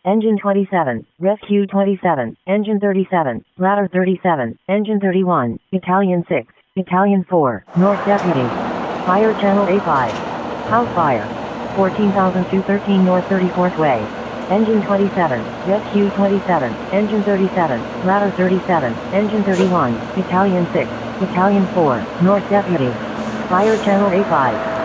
Engine 27, Rescue 27, Engine 37, Ladder 37, Engine 31, Battalion 6, Battalion 4, North Deputy. Fire Channel A5. House fire. 14,213 North 34th Way. Engine 27, Rescue 27, Engine 37, Ladder 37, Engine 31, Battalion 6, Battalion 4, North Deputy. Fire Channel A5.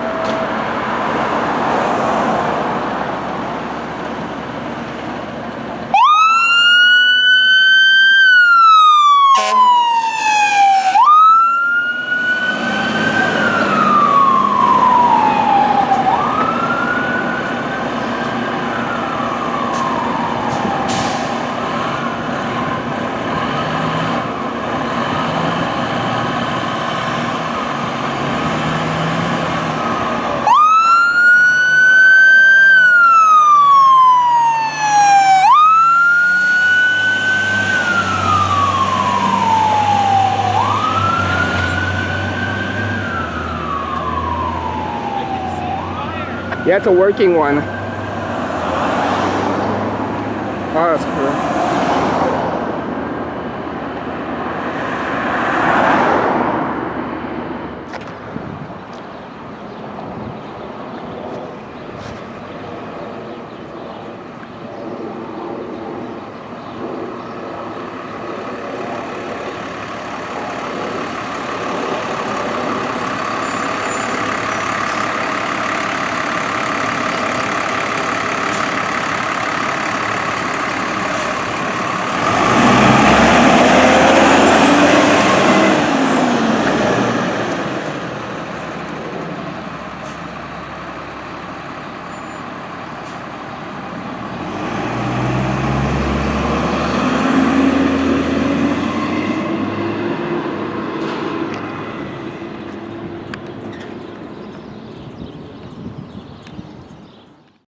Yeah, it's a working one. Oh, that's cool.